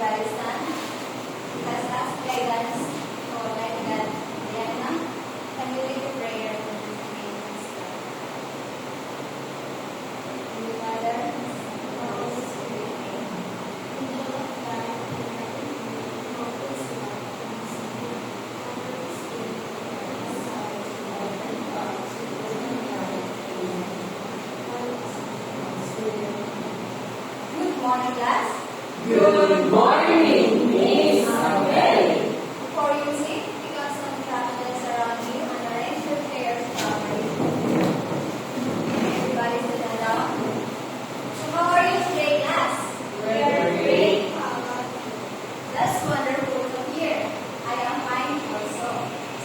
everybody stand. Let's ask guidance for like that. Diana, can you lead the prayer? Father, Holy Spirit, angel of God, hope is love, Good morning, class. Good morning, Miss Mary. Before you sit, pick up some chocolates around you and arrange your chairs properly. Everybody sit down. So how are you today, class? We're great. That's wonderful to hear. I am fine also.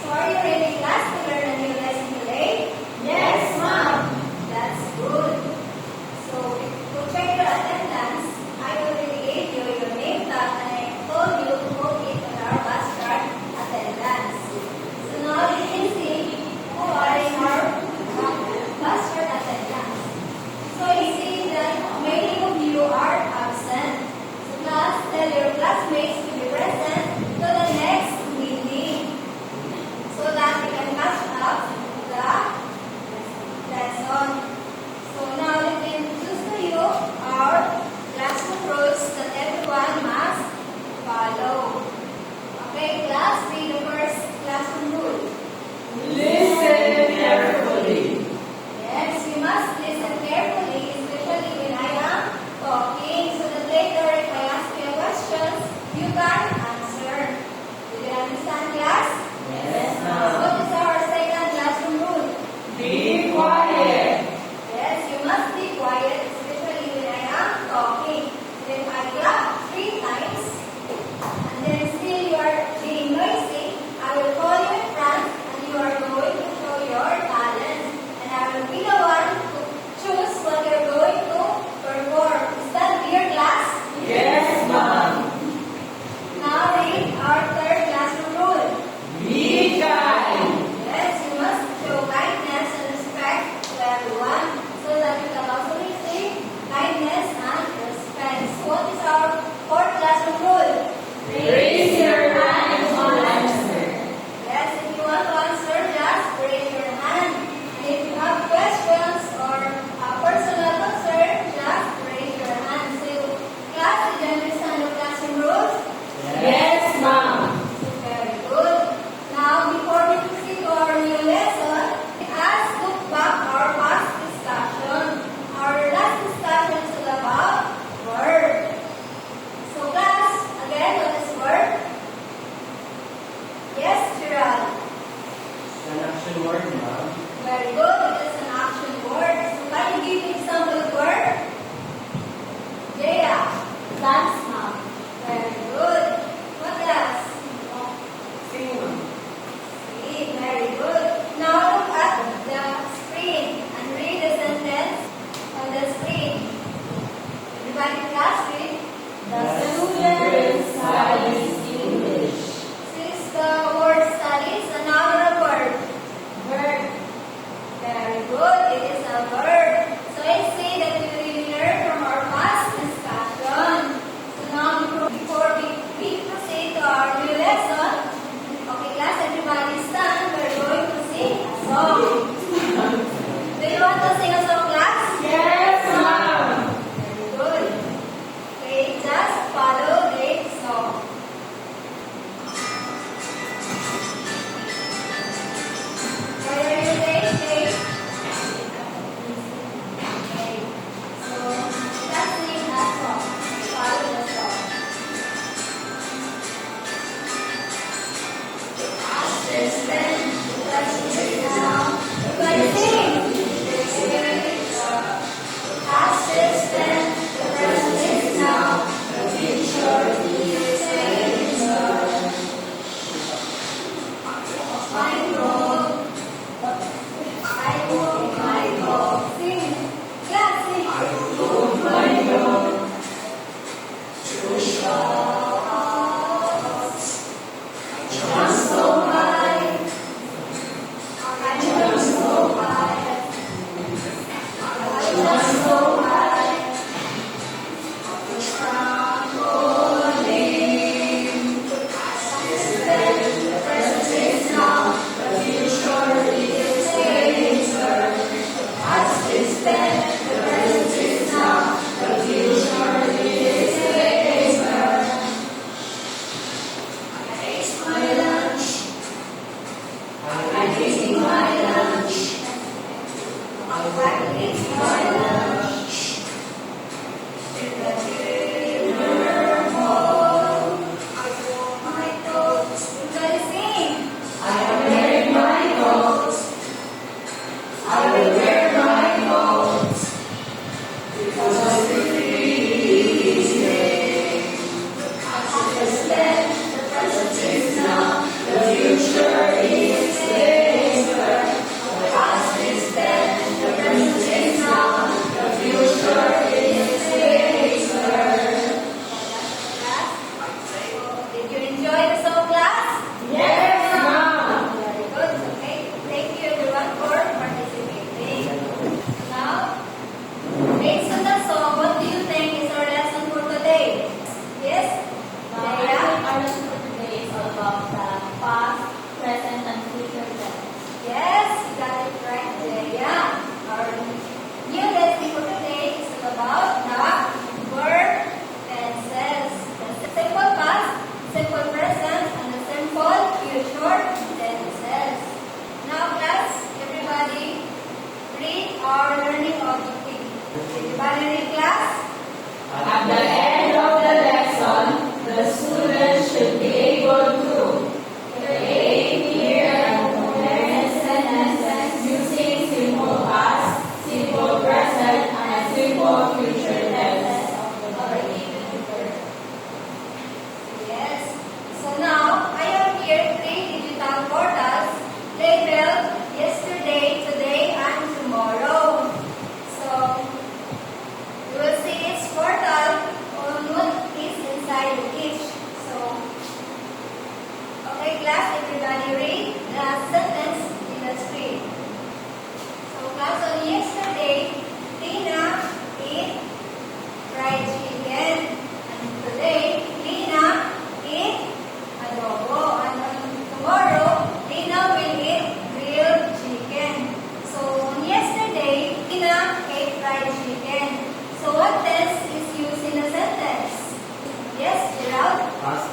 So are you ready, class, to learn a new lesson today? Yes, Mom. That's good. So to check your attendance, I already gave you your name tag and I told you to put it on our bus card attendance.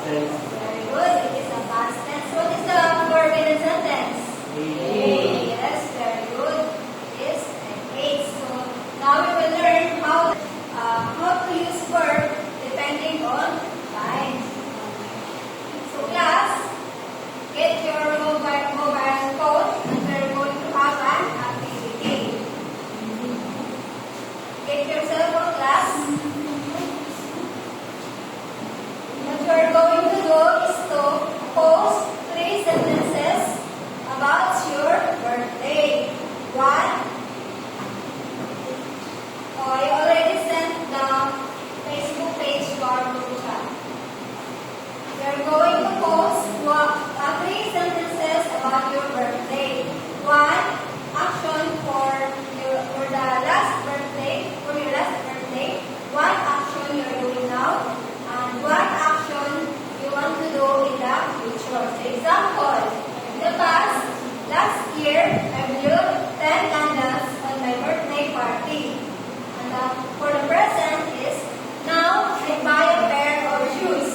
tense. Very good. It is a past tense. What is the verb in the sentence? Ate. Yes, very good. It is an ate. So now we will learn how to use verb depending on time. So class, get your mobile phone and we're going to have an activity. Get your cell phone, class. What you're going to do is to post 3 sentences about your birthday. One, I already sent the Facebook page to our group chat. You're going to post 3 sentences about your birthday. One, action for the last birthday, for your last birthday. One action you're doing now, and one action you want to do in the future. For example, in the past, last year, I blew 10 candles on my birthday party. And for the present is, now I buy a pair of shoes.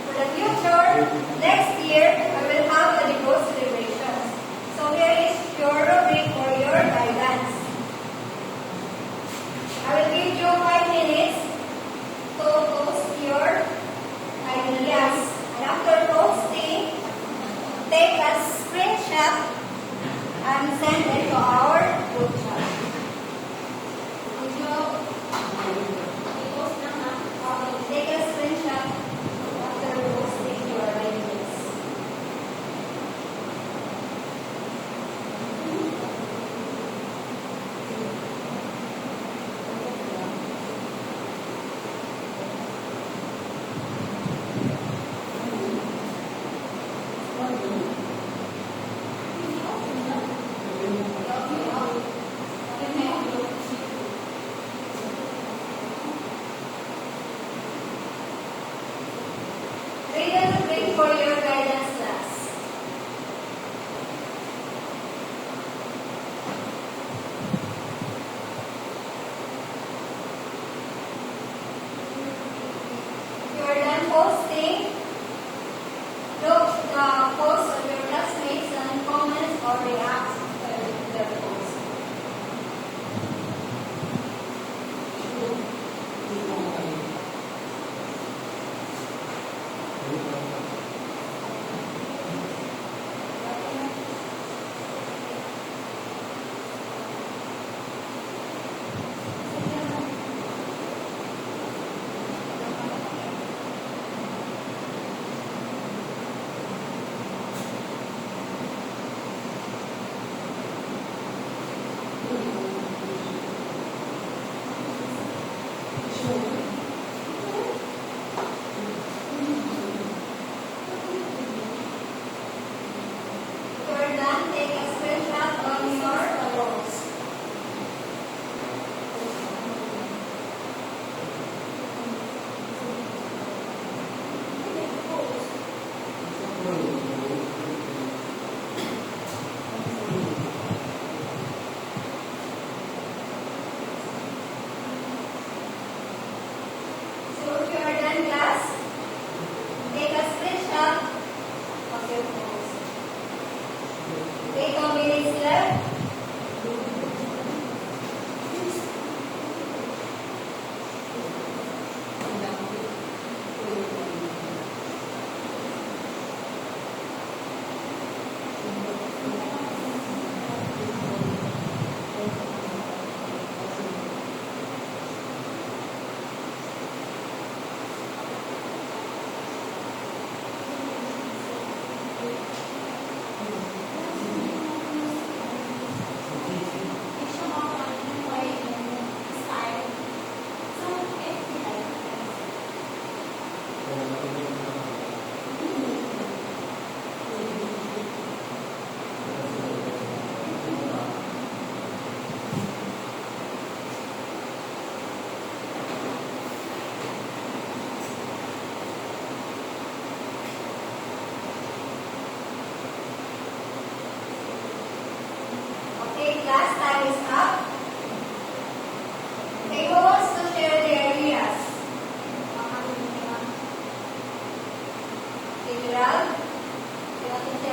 For the future, next year, I will have a Lego celebration. So here is your rubric for your guidance. I will give you 5 minutes to post your ideas. And after posting, take a screenshot and send it to our group chat. Take a screenshot after posting your ideas. Read and bring for your guidance class. If you are done posting, look the post of your classmates and comments or react to their post.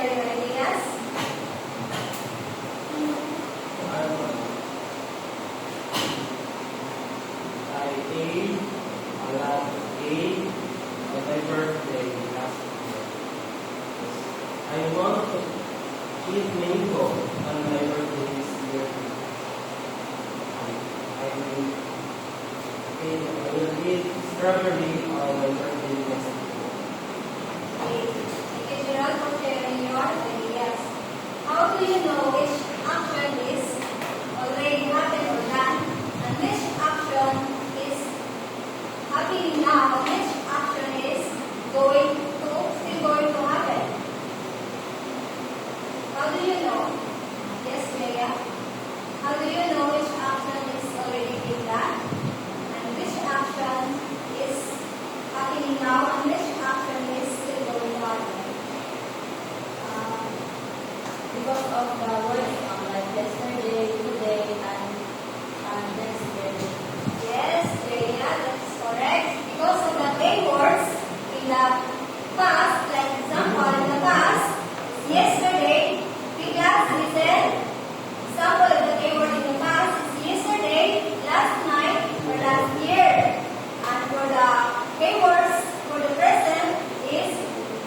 share your ideas? I ate a lot of cake on my birthday last year. I want to eat mango on my birthday this year. I will eat strawberry on my birthday next year. Okay. Thank you, Gerald, for sharing your ideas. How do you know which action is already happened or done, and which action is happening now, and which action is still going to happen? How do you know? Yes, Leah? How do you know which action is already being done, and which action is happening now, and which action is still going to happen? Because of the words like yesterday, today, and next year. Yes, Leah, that's correct. Because of the keywords in the past, like example, in the past, yesterday, class, listen. Example of the keyword in the past is yesterday, last night, or last year. And for the keywords for the present is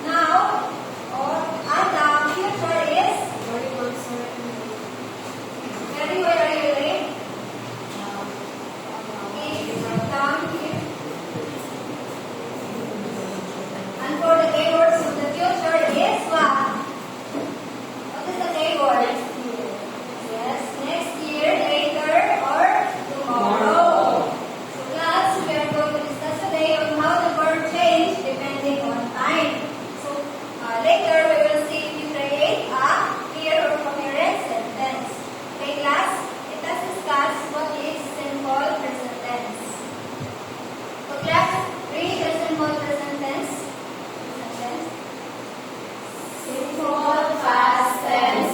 now, or and the future is very well. Are you ready? Okay, down here. And for the keywords of the future is what? What is the keyword? Yes, next year, later, or tomorrow. So class, we are going to discuss today on how the verb change depending on time. So later, we will see if you create a clear or coherent sentence. Okay, class, let us discuss what is simple present tense. So class, read the simple present tense. Simple past tense.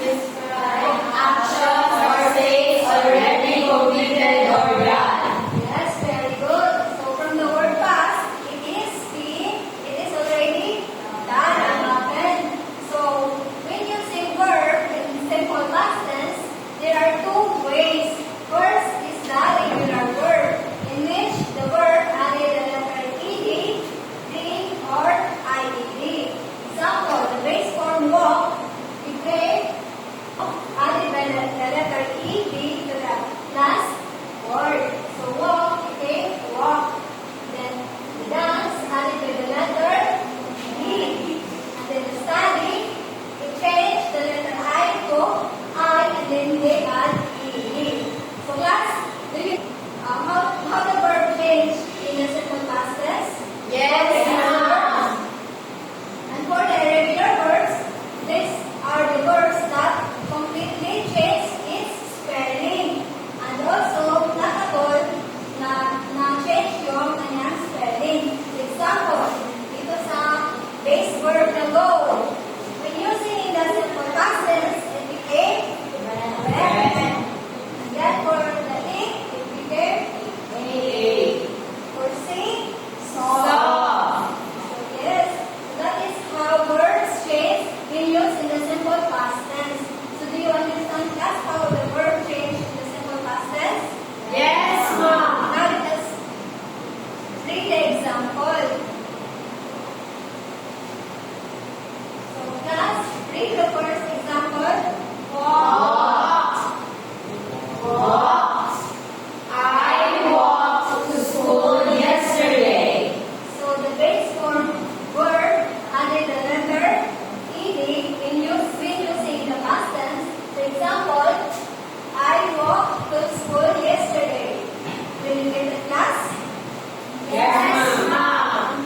Describe actions or states already completed or done. Yes, very good. So from the word past, it is already done and happened. So when using verb in simple past tense, there are two ways. First is the regular verb, in which the verb added the letter ed, did, or ied. Example, the base form walk became added by the letter ed to the last word. So walk became walk. Then the dance added by the letter D. And then the study, it changed the letter I to I, and then they add E. So class, do you how the verb change in the simple past tense? Yes, ma'am. And for the irregular verbs, these are the verbs that completely change its spelling. And also, not at all, na-change yung kanyang spelling. Example, dito sa base verb na go. When using in the simple past tense, it became went. And then for the eat, it became for sing, Saw. So yes, that is how words change when used in the simple past tense. So do you understand class how the verb change in the simple past tense? Yes, ma'am. Now let us read the example. So class, read the first example. Walked. Walked. I walked to school yesterday. So the base form verb added the letter ed when using the past tense. For example, I walked to school yesterday. Will you get the class? Yes, ma'am.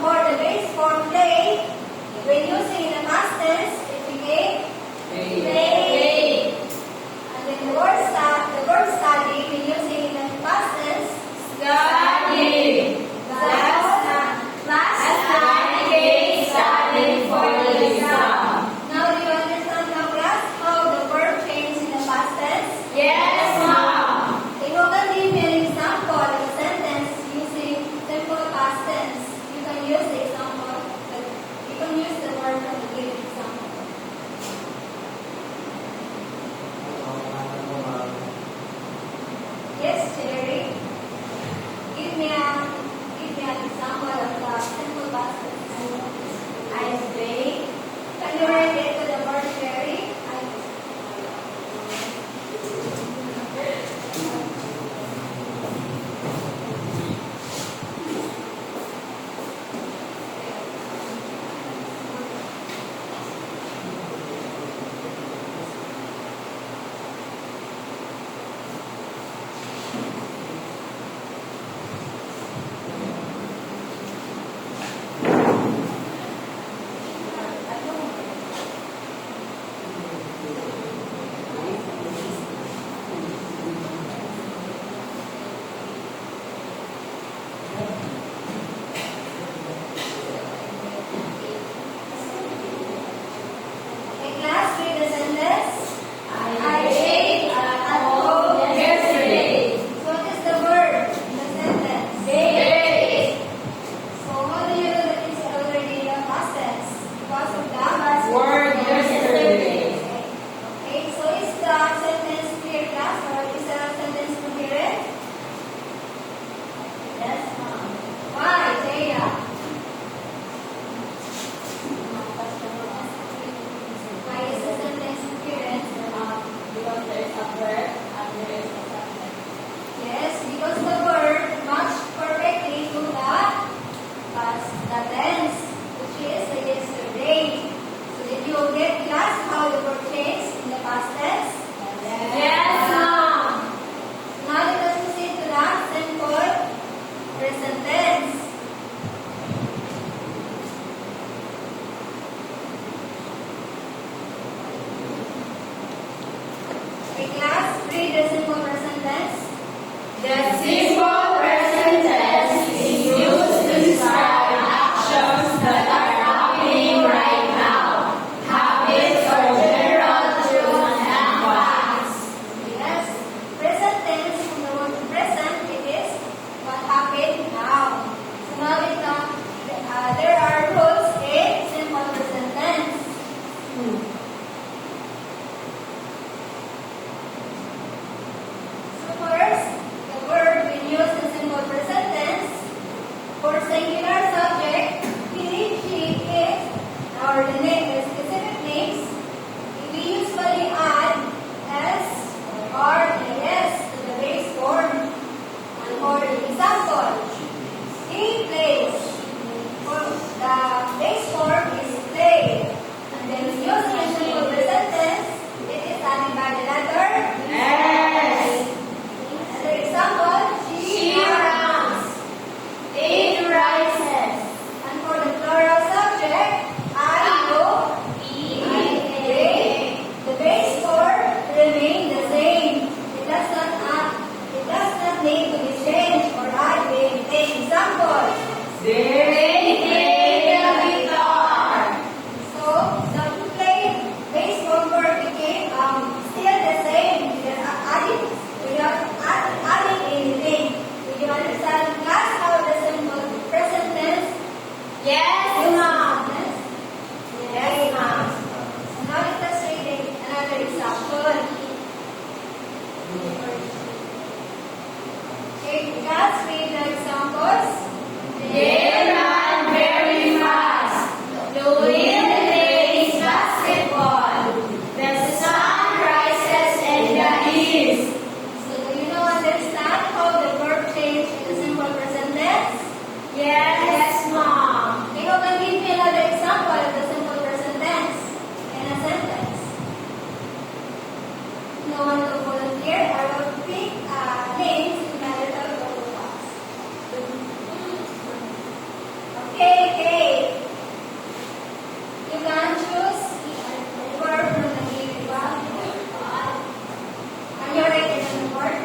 Yes, Mom. Okay, who can give me another example of the simple present tense in a sentence? No one to volunteer. I will pick names in my little Google box. Okay. You can choose a word from the given box. Can you write it in the board?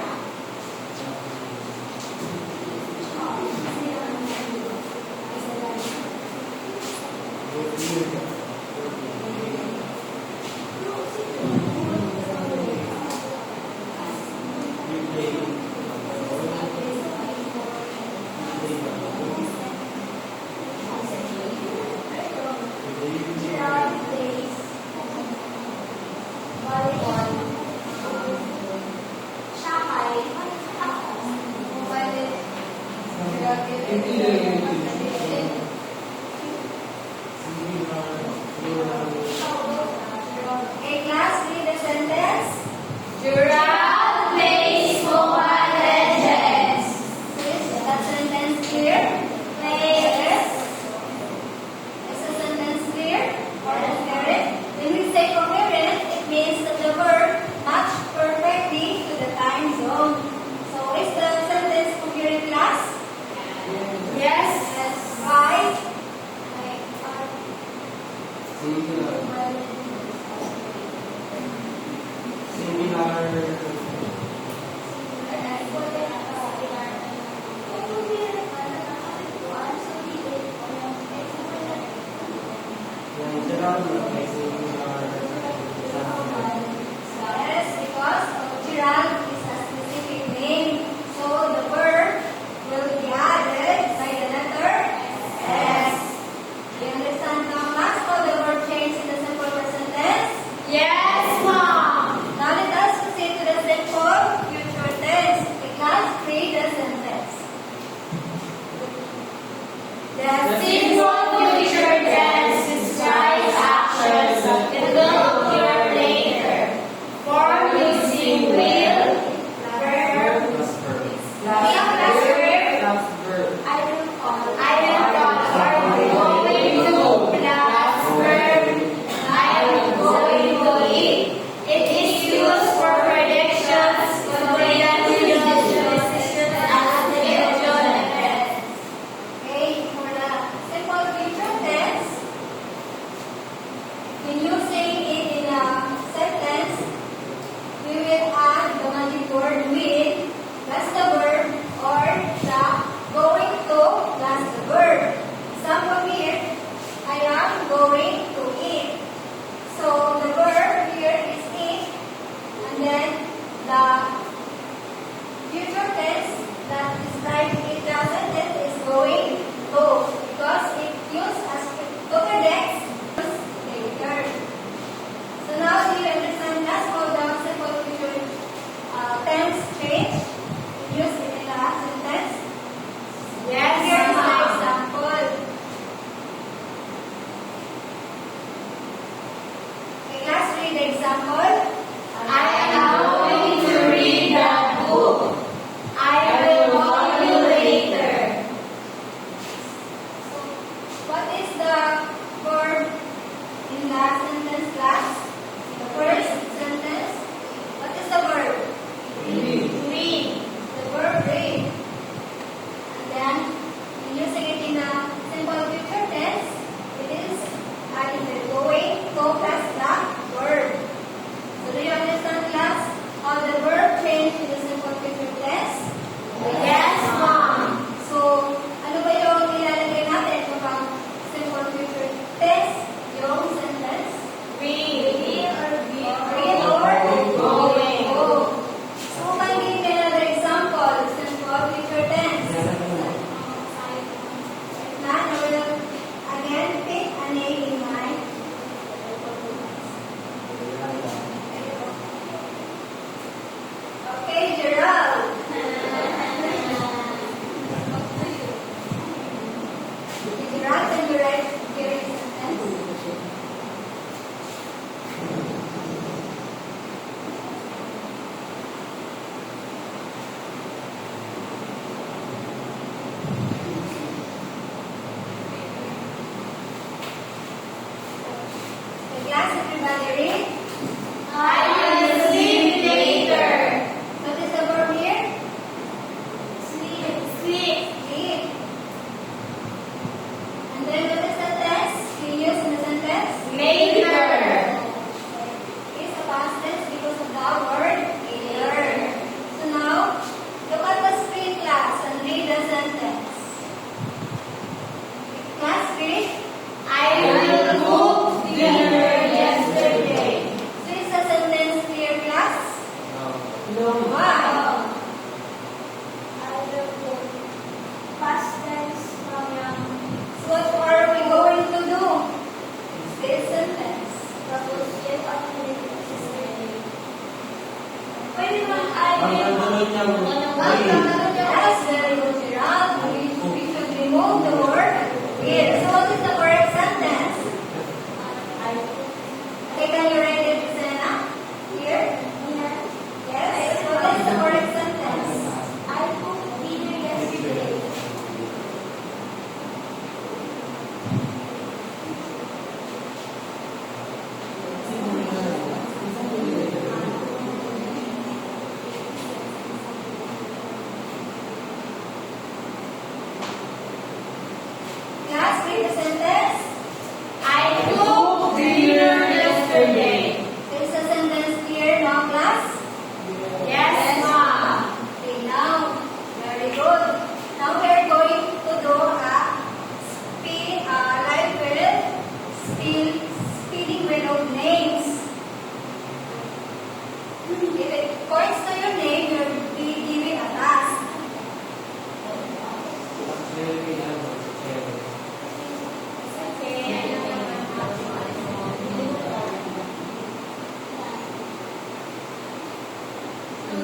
Gerard plays volleyball. Siya ay mobile. Okay, class, read the sentence. Gerald plays Mobile Legends. Is that sentence clear? Yes. Is the sentence clear? Or coherent? When we say coherent, it means that the verb match perfectly to the time zone. So is the sentence coherent, class? Yes. Right? Yes, because Gerald is a specific name. So the verb will be added by the letter S. Do you understand now, class, how the verb changes in the simple present tense? Yes, Mom. Now let us proceed to the simple future tense. The class, read the sentence. The Simple future tense describes actions that will occur later. Form using will, verb, I will call, or going to, plus verb, I will going to eat. It is used for predictions, continuous decisions, and schedule events. Okay, for the simple future tense, when using it in a sentence, we will add the magic word will plus the verb or the going to plus the verb. Example here, I am going to eat. So the verb here is eat, and then the future tense that describes it the sentence is going to, because it used as to predict later. So now do you understand class how the simple future tense change? Use it in the sentence. Yes, Here's my Mom. example. Okay, class, read the example. I am going to read that book. I will call you later. So, what is the verb in the sentence, class? The first sentence. What is the verb? Read. The verb read. And then, when using it in a simple future tense, it is adding the going to plus the verb. So, do you understand, class, how the verb change in the simple future tense? Yes, Mom. So, ano ba yung ilalagay natin kapag simple future tense? Yung sentence? Read. Read or Going. go. So, can you give me another example? Simple future tense. Now, I will again pick a name in mind. Okay, Gerald. Gerald, can you write here in sentence? Class, everybody read. I will sleep later. What is the verb here? Sleep. Sleep. Sleep. And then what is the tense we use in the sentence? Later. It's a past tense because of the word later. So now, look at the screen, class, and read the sentence. Class, read. I will cook dinner yesterday. So is the sentence clear, class? No. Why? I will cook. Past tense from So what are we going to do? This sentence. Pwede naman Ang gagawin niya mo. Yes, very good, Gerald. We should remove the word will. So what is the correct sentence? Okay, can you write it, Senna? Here? Yes. What is the correct sentence? I cooked dinner yesterday. Class, read the sentence. I cooked dinner yesterday. Is the sentence clear now, class? Yes, ma'am. Okay, now, very good. Now we are going to do a live with speeding wheel of names. If it points to your name, you'll be given a task. You'll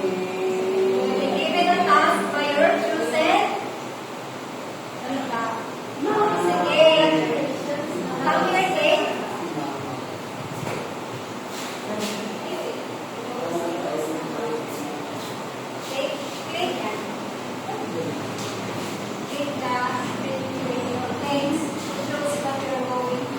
be given a task by your chosen. It's a game. How do you game? Click and click the things. It shows what you're going to.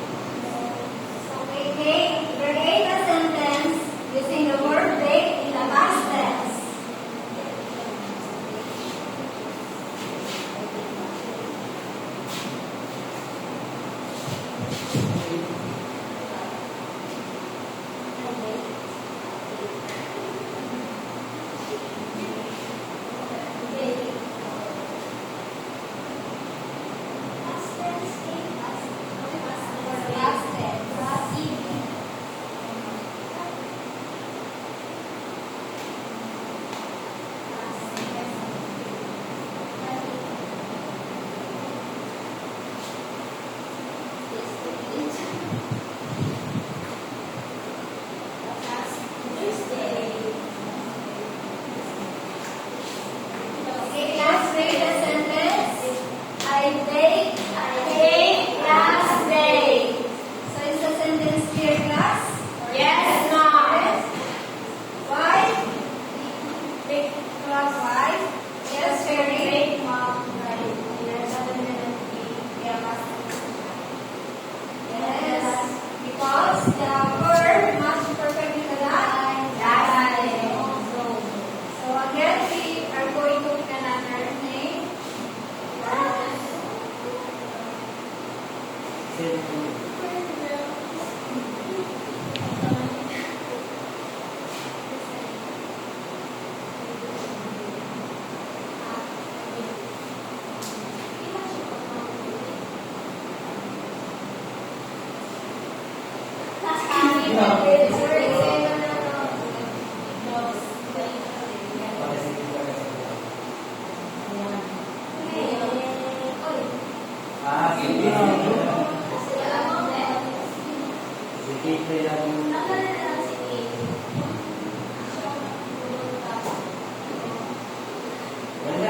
So we create a sentence using the word bake in the past tense. Past tense. Okay, class, read the sentence. I baked Last day. So is the sentence clear, class? Yes, ma'am. Why? Because Why? Yes, very. great mom. Yes, because the verb must perfectly the last name. So again, we are going to pick another name.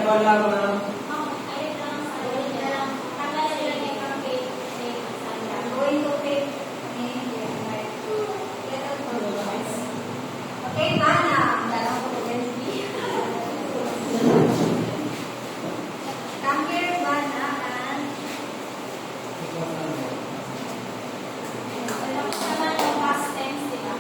Wala, ma'am. Okay, Mana. Come here, Mana, and Naman yung past tense, di ba?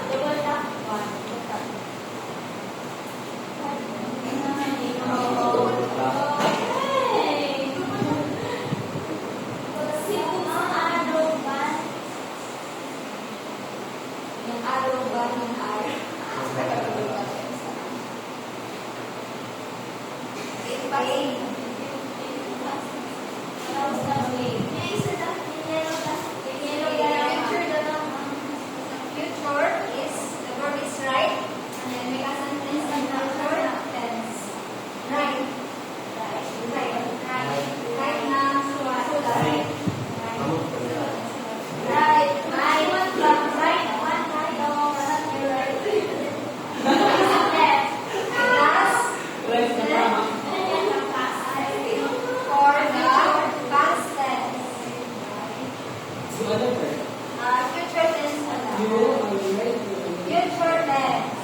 Double tap. Okay. Sino ang aroban? yung araw ba ng araw? Okay. Future is, the verb is right, and then make a sentence in future tense. Right. Right na sulat. Last, for the past tense. Future tense pala. Future tense.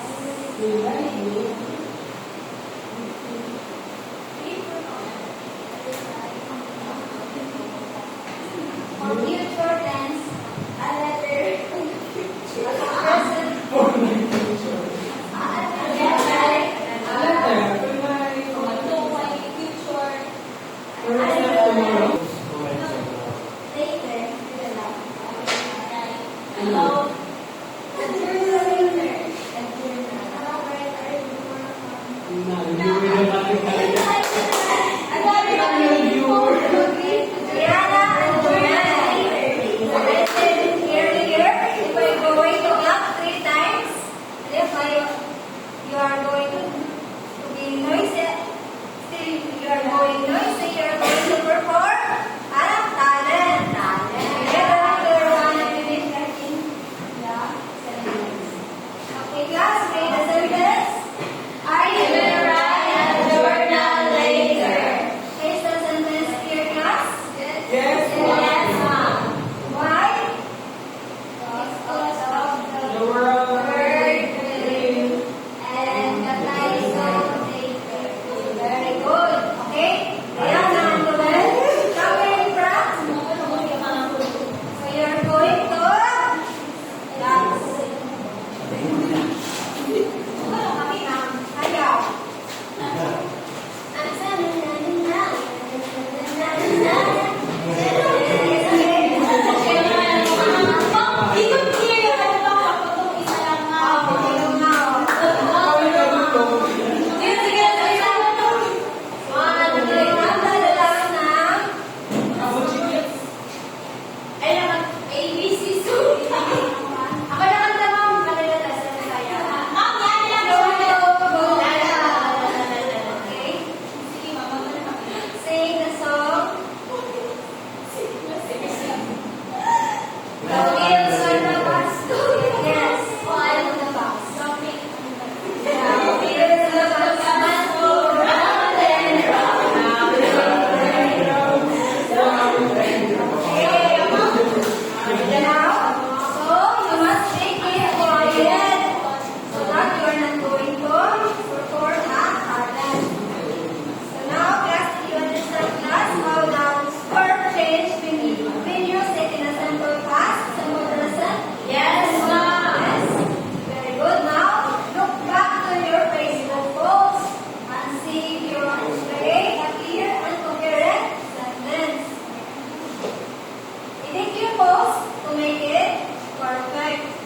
For future tense, a letter. Present. Later. Diana and Joanne. I said earlier, if I going to clap 3 times, and if you are going to be noisy, still you are going noisy, you are going to perform. Talent. Together after one, I finish writing the sentence. Okay, class, read the sentence. I will write a journal later. Is the sentence clear, class? Yes, Yes, ma'am. Why? Because of the word and the title later. Very good. Okay? Diana and Joel, come here in front. So you're going to class. Ayaw. Sing the song. The wheels on the bus. Yes, on the bus. The wheels on the bus go round and round. Now, so you must make it quiet so that you are not going to perform a pattern. So now, class, you understand class how the verb change when you say in a simple past, simple present. Yes, ma'am. Yes. Very good. Now, look back to your Facebook post and see if you create a clear and coherent sentence. Edit your post to make it perfect.